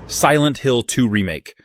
Silent Hill 2 Remake.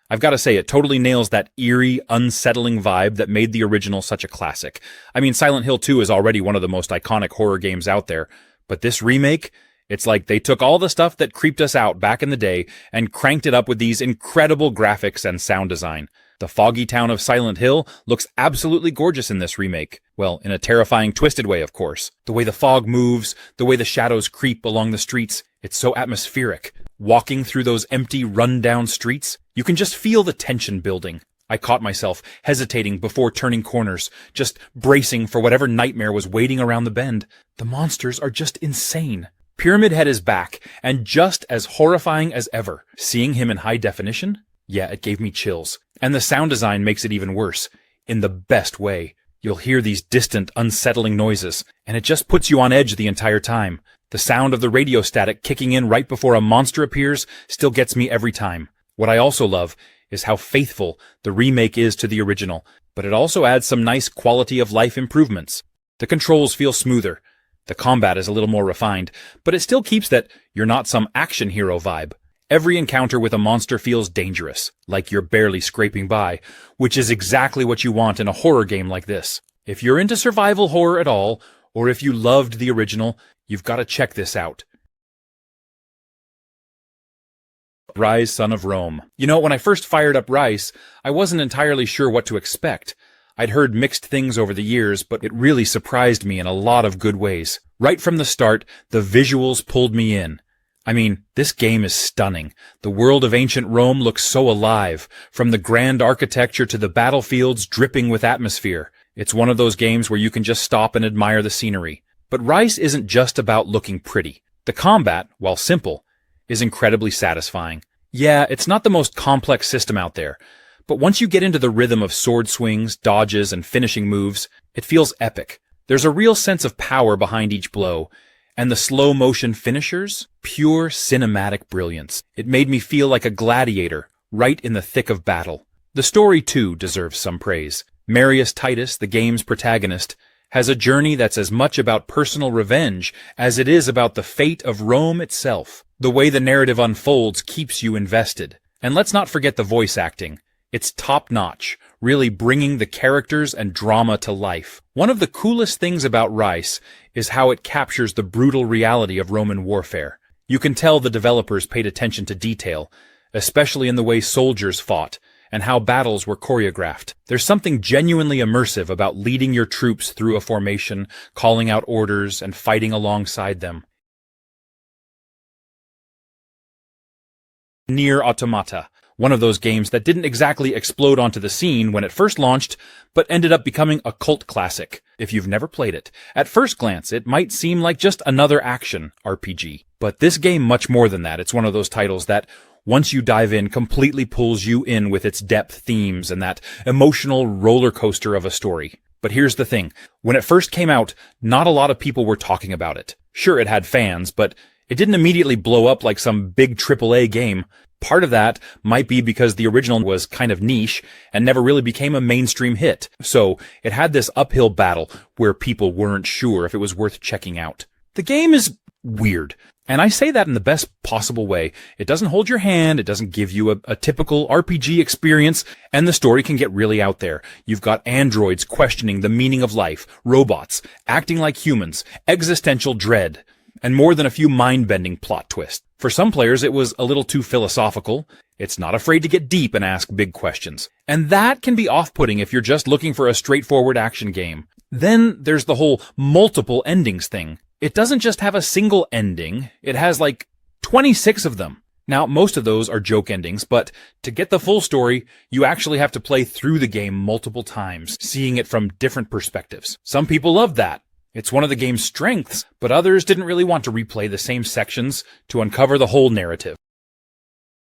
I've got to say, it totally nails that eerie, unsettling vibe that made the original such a classic. I mean, Silent Hill 2 is already one of the most iconic horror games out there, but this remake, it's like they took all the stuff that creeped us out back in the day and cranked it up with these incredible graphics and sound design. The foggy town of Silent Hill looks absolutely gorgeous in this remake. Well, in a terrifying, twisted way, of course. The way the fog moves, the way the shadows creep along the streets, it's so atmospheric. Walking through those empty, run-down streets, you can just feel the tension building. I caught myself hesitating before turning corners, just bracing for whatever nightmare was waiting around the bend. The monsters are just insane. Pyramid Head is back, and just as horrifying as ever. Seeing him in high definition? Yeah, it gave me chills. And the sound design makes it even worse. In the best way. You'll hear these distant, unsettling noises, and it just puts you on edge the entire time. The sound of the radio static kicking in right before a monster appears still gets me every time. What I also love is how faithful the remake is to the original, but it also adds some nice quality of life improvements. The controls feel smoother. The combat is a little more refined, but it still keeps that you're not some action hero vibe. Every encounter with a monster feels dangerous, like you're barely scraping by, which is exactly what you want in a horror game like this. If you're into survival horror at all, or if you loved the original, you've got to check this out. Rise, Son of Rome. You know, when I first fired up Rise, I wasn't entirely sure what to expect. I'd heard mixed things over the years, but it really surprised me in a lot of good ways. Right from the start, the visuals pulled me in. I mean, this game is stunning. The world of ancient Rome looks so alive, from the grand architecture to the battlefields dripping with atmosphere. It's one of those games where you can just stop and admire the scenery. But Rise isn't just about looking pretty. The combat, while simple, is incredibly satisfying. Yeah, it's not the most complex system out there, but once you get into the rhythm of sword swings, dodges, and finishing moves, it feels epic. There's a real sense of power behind each blow, and the slow-motion finishers, pure cinematic brilliance. It made me feel like a gladiator, right in the thick of battle. The story, too, deserves some praise. Marius Titus, the game's protagonist, has a journey that's as much about personal revenge as it is about the fate of Rome itself. The way the narrative unfolds keeps you invested. And let's not forget the voice acting. It's top-notch, really bringing the characters and drama to life. One of the coolest things about Rise is how it captures the brutal reality of Roman warfare. You can tell the developers paid attention to detail, especially in the way soldiers fought, and how battles were choreographed. There's something genuinely immersive about leading your troops through a formation, calling out orders, and fighting alongside them. Nier Automata, one of those games that didn't exactly explode onto the scene when it first launched, but ended up becoming a cult classic. If you've never played it, at first glance it might seem like just another action RPG. But this game much more than that. It's one of those titles that, once you dive in, completely pulls you in with its depth themes and that emotional roller coaster of a story. But here's the thing. When it first came out, not a lot of people were talking about it. Sure, it had fans, but it didn't immediately blow up like some big AAA game. Part of that might be because the original was kind of niche and never really became a mainstream hit. So it had this uphill battle where people weren't sure if it was worth checking out. The game is weird. And I say that in the best possible way. It doesn't hold your hand, it doesn't give you a typical RPG experience, and the story can get really out there. You've got androids questioning the meaning of life, robots acting like humans, existential dread, and more than a few mind-bending plot twists. For some players, it was a little too philosophical. It's not afraid to get deep and ask big questions. And that can be off-putting if you're just looking for a straightforward action game. Then there's the whole multiple endings thing. It doesn't just have a single ending, it has like 26 of them. Now, most of those are joke endings, but to get the full story, you actually have to play through the game multiple times, seeing it from different perspectives. Some people love that. It's one of the game's strengths, but others didn't really want to replay the same sections to uncover the whole narrative.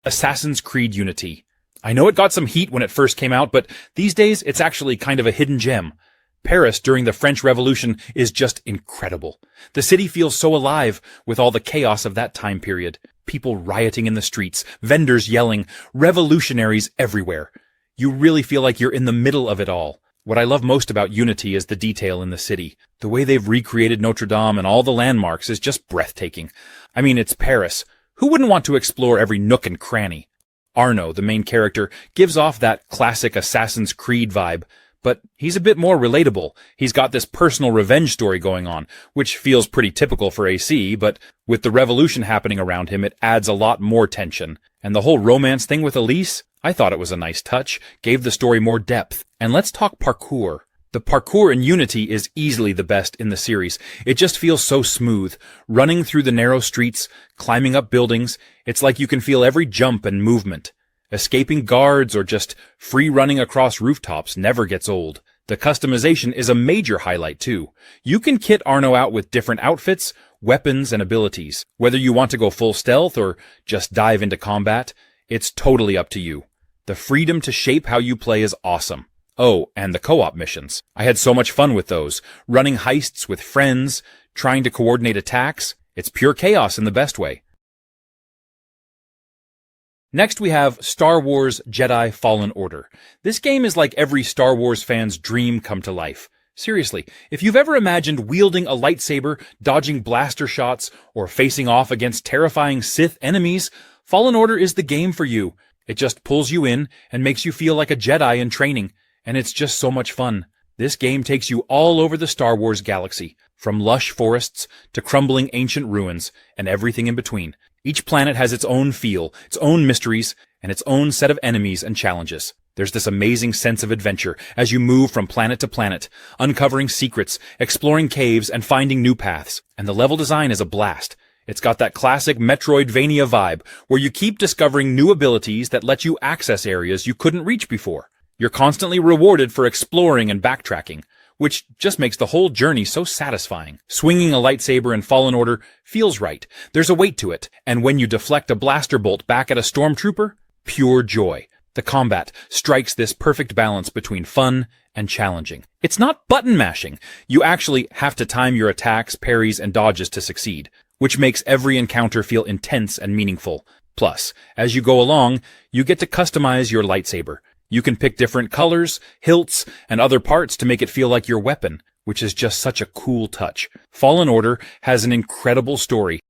Assassin's Creed Unity. I know it got some heat when it first came out, but these days it's actually kind of a hidden gem. Paris during the French Revolution is just incredible. The city feels so alive with all the chaos of that time period. People rioting in the streets, vendors yelling, revolutionaries everywhere. You really feel like you're in the middle of it all. What I love most about Unity is the detail in the city. The way they've recreated Notre Dame and all the landmarks is just breathtaking. I mean, it's Paris, Who wouldn't want to explore every nook and cranny? Arno, the main character, gives off that classic Assassin's Creed vibe, but he's a bit more relatable. He's got this personal revenge story going on, which feels pretty typical for AC, but with the revolution happening around him, it adds a lot more tension. And the whole romance thing with Elise, I thought it was a nice touch, gave the story more depth. And let's talk parkour. The parkour in Unity is easily the best in the series. It just feels so smooth. Running through the narrow streets, climbing up buildings, it's like you can feel every jump and movement. Escaping guards or just free running across rooftops never gets old. The customization is a major highlight too. You can kit Arno out with different outfits, weapons, and abilities. Whether you want to go full stealth or just dive into combat, it's totally up to you. The freedom to shape how you play is awesome. Oh, and the co-op missions. I had so much fun with those. Running heists with friends, trying to coordinate attacks. It's pure chaos in the best way. Next we have Star Wars Jedi Fallen Order. This game is like every Star Wars fan's dream come to life. Seriously, if you've ever imagined wielding a lightsaber, dodging blaster shots, or facing off against terrifying Sith enemies, Fallen Order is the game for you. It just pulls you in and makes you feel like a Jedi in training. And it's just so much fun. This game takes you all over the Star Wars galaxy, from lush forests to crumbling ancient ruins and everything in between. Each planet has its own feel, its own mysteries, and its own set of enemies and challenges. There's this amazing sense of adventure as you move from planet to planet, uncovering secrets, exploring caves, and finding new paths. And the level design is a blast. It's got that classic Metroidvania vibe, where you keep discovering new abilities that let you access areas you couldn't reach before. You're constantly rewarded for exploring and backtracking, which just makes the whole journey so satisfying. Swinging a lightsaber in Fallen Order feels right. There's a weight to it, and when you deflect a blaster bolt back at a stormtrooper, pure joy. The combat strikes this perfect balance between fun and challenging. It's not button mashing. You actually have to time your attacks, parries, and dodges to succeed, which makes every encounter feel intense and meaningful. Plus, as you go along, you get to customize your lightsaber. You can pick different colors, hilts, and other parts to make it feel like your weapon, which is just such a cool touch. Fallen Order has an incredible story.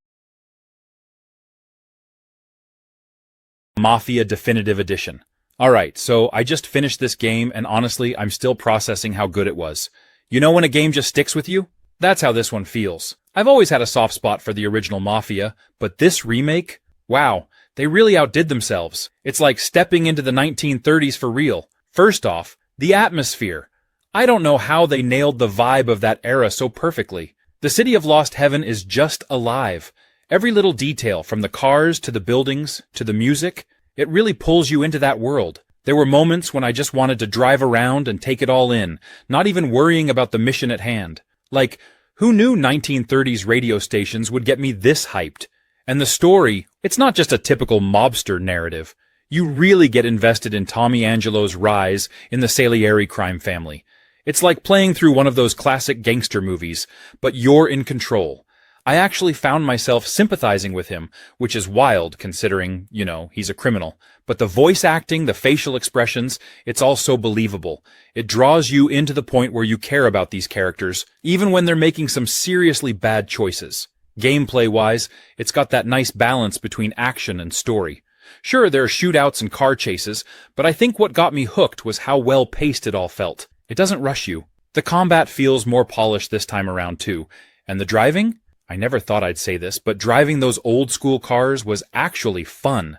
Mafia Definitive Edition. Alright, so I just finished this game, and honestly, I'm still processing how good it was. You know when a game just sticks with you? That's how this one feels. I've always had a soft spot for the original Mafia, but this remake? Wow. They really outdid themselves. It's like stepping into the 1930s for real. First off, the atmosphere. I don't know how they nailed the vibe of that era so perfectly. The city of Lost Heaven is just alive. Every little detail, from the cars to the buildings to the music, it really pulls you into that world. There were moments when I just wanted to drive around and take it all in, not even worrying about the mission at hand. Like, who knew 1930s radio stations would get me this hyped? And the story, it's not just a typical mobster narrative. You really get invested in Tommy Angelo's rise in the Salieri crime family. It's like playing through one of those classic gangster movies, but you're in control. I actually found myself sympathizing with him, which is wild considering, he's a criminal. But the voice acting, the facial expressions, it's all so believable. It draws you into the point where you care about these characters, even when they're making some seriously bad choices. Gameplay-wise, it's got that nice balance between action and story. Sure, there are shootouts and car chases, but I think what got me hooked was how well-paced it all felt. It doesn't rush you. The combat feels more polished this time around too. And the driving? I never thought I'd say this, but driving those old-school cars was actually fun.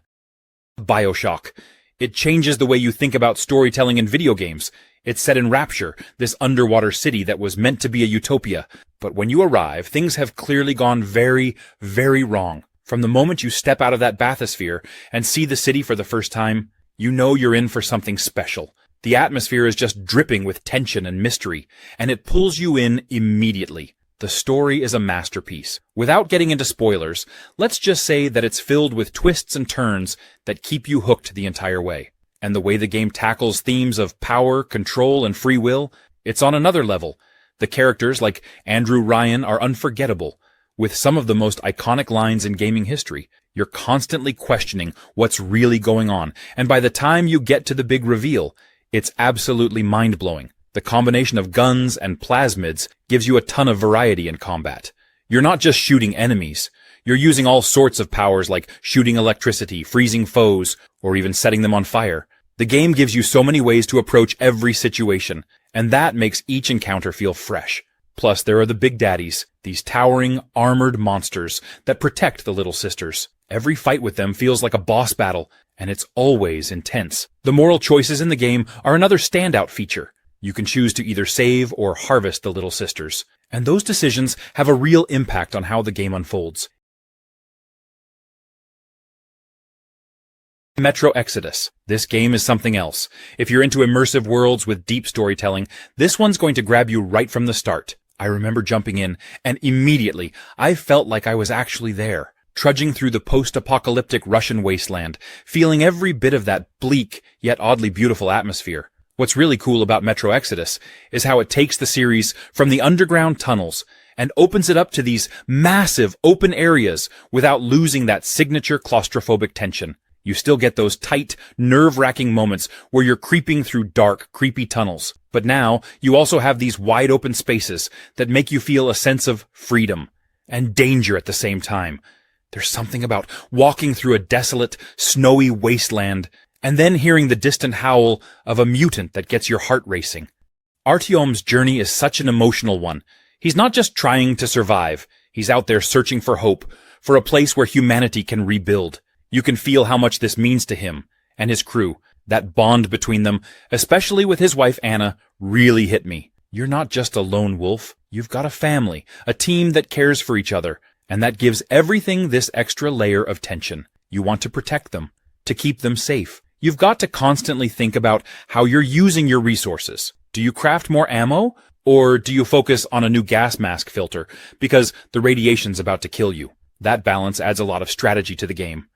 BioShock. It changes the way you think about storytelling in video games. It's set in Rapture, this underwater city that was meant to be a utopia. But when you arrive, things have clearly gone very, very wrong. From the moment you step out of that bathysphere and see the city for the first time, you know you're in for something special. The atmosphere is just dripping with tension and mystery, and it pulls you in immediately. The story is a masterpiece. Without getting into spoilers, let's just say that it's filled with twists and turns that keep you hooked the entire way. And the way the game tackles themes of power, control, and free will, it's on another level. The characters, like Andrew Ryan, are unforgettable, with some of the most iconic lines in gaming history. You're constantly questioning what's really going on, and by the time you get to the big reveal, it's absolutely mind-blowing. The combination of guns and plasmids gives you a ton of variety in combat. You're not just shooting enemies. You're using all sorts of powers like shooting electricity, freezing foes, or even setting them on fire. The game gives you so many ways to approach every situation, and that makes each encounter feel fresh. Plus, there are the Big Daddies, these towering, armored monsters that protect the little sisters. Every fight with them feels like a boss battle, and it's always intense. The moral choices in the game are another standout feature. You can choose to either save or harvest the little sisters, and those decisions have a real impact on how the game unfolds. Metro Exodus. This game is something else. If you're into immersive worlds with deep storytelling, this one's going to grab you right from the start. I remember jumping in, and immediately, I felt like I was actually there, trudging through the post-apocalyptic Russian wasteland, feeling every bit of that bleak, yet oddly beautiful atmosphere. What's really cool about Metro Exodus is how it takes the series from the underground tunnels and opens it up to these massive open areas without losing that signature claustrophobic tension. You still get those tight, nerve-wracking moments where you're creeping through dark, creepy tunnels. But now, you also have these wide-open spaces that make you feel a sense of freedom and danger at the same time. There's something about walking through a desolate, snowy wasteland and then hearing the distant howl of a mutant that gets your heart racing. Artyom's journey is such an emotional one. He's not just trying to survive. He's out there searching for hope, for a place where humanity can rebuild. You can feel how much this means to him and his crew. That bond between them, especially with his wife Anna, really hit me. You're not just a lone wolf. You've got a family, a team that cares for each other, and that gives everything this extra layer of tension. You want to protect them, to keep them safe. You've got to constantly think about how you're using your resources. Do you craft more ammo, or do you focus on a new gas mask filter because the radiation's about to kill you? That balance adds a lot of strategy to the game.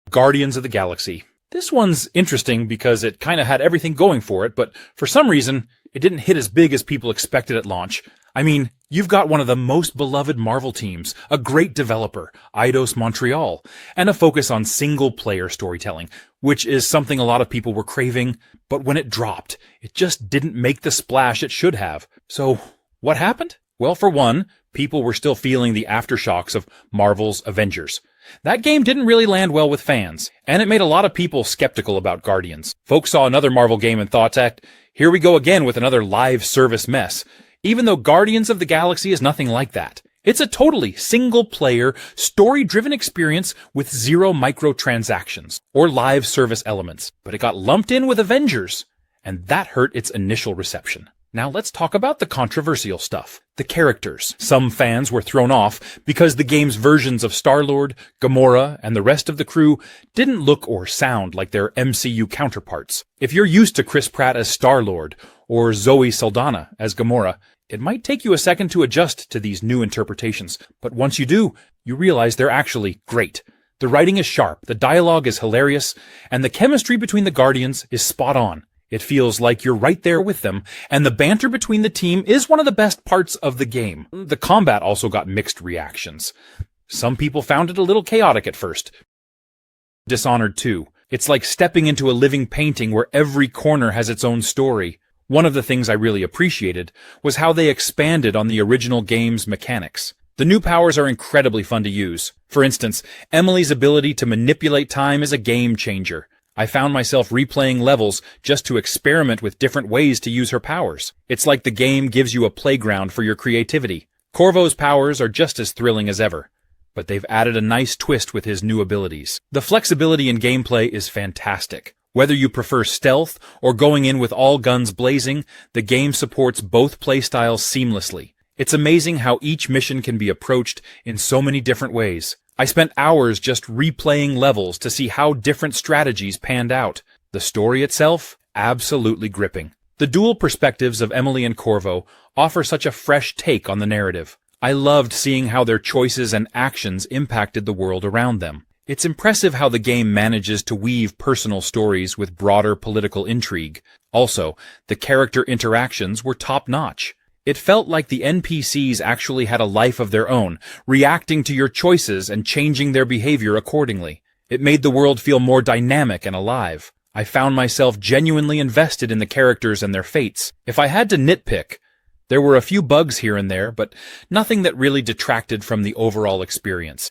Guardians of the Galaxy. This one's interesting because it kind of had everything going for it, but for some reason, it didn't hit as big as people expected at launch. I mean, you've got one of the most beloved Marvel teams, a great developer, Eidos Montreal, and a focus on single-player storytelling, which is something a lot of people were craving, but when it dropped, it just didn't make the splash it should have. So, what happened? Well, for one, people were still feeling the aftershocks of Marvel's Avengers. That game didn't really land well with fans, and it made a lot of people skeptical about Guardians. Folks saw another Marvel game and thought, here we go again with another live service mess. Even though Guardians of the Galaxy is nothing like that. It's a totally single-player, story-driven experience with zero microtransactions or live service elements. But it got lumped in with Avengers, and that hurt its initial reception. Now let's talk about the controversial stuff. The characters. Some fans were thrown off because the game's versions of Star-Lord, Gamora, and the rest of the crew didn't look or sound like their MCU counterparts. If you're used to Chris Pratt as Star-Lord, or Zoe Saldana as Gamora, it might take you a second to adjust to these new interpretations, but once you do, you realize they're actually great. The writing is sharp, the dialogue is hilarious, and the chemistry between the Guardians is spot on. It feels like you're right there with them, and the banter between the team is one of the best parts of the game. The combat also got mixed reactions. Some people found it a little chaotic at first. Dishonored 2. It's like stepping into a living painting where every corner has its own story. One of the things I really appreciated was how they expanded on the original game's mechanics. The new powers are incredibly fun to use. For instance, Emily's ability to manipulate time is a game changer. I found myself replaying levels just to experiment with different ways to use her powers. It's like the game gives you a playground for your creativity. Corvo's powers are just as thrilling as ever, but they've added a nice twist with his new abilities. The flexibility in gameplay is fantastic. Whether you prefer stealth or going in with all guns blazing, the game supports both playstyles seamlessly. It's amazing how each mission can be approached in so many different ways. I spent hours just replaying levels to see how different strategies panned out. The story itself, absolutely gripping. The dual perspectives of Emily and Corvo offer such a fresh take on the narrative. I loved seeing how their choices and actions impacted the world around them. It's impressive how the game manages to weave personal stories with broader political intrigue. Also, the character interactions were top-notch. It felt like the NPCs actually had a life of their own, reacting to your choices and changing their behavior accordingly. It made the world feel more dynamic and alive. I found myself genuinely invested in the characters and their fates. If I had to nitpick, There were a few bugs here and there, but nothing that really detracted from the overall experience.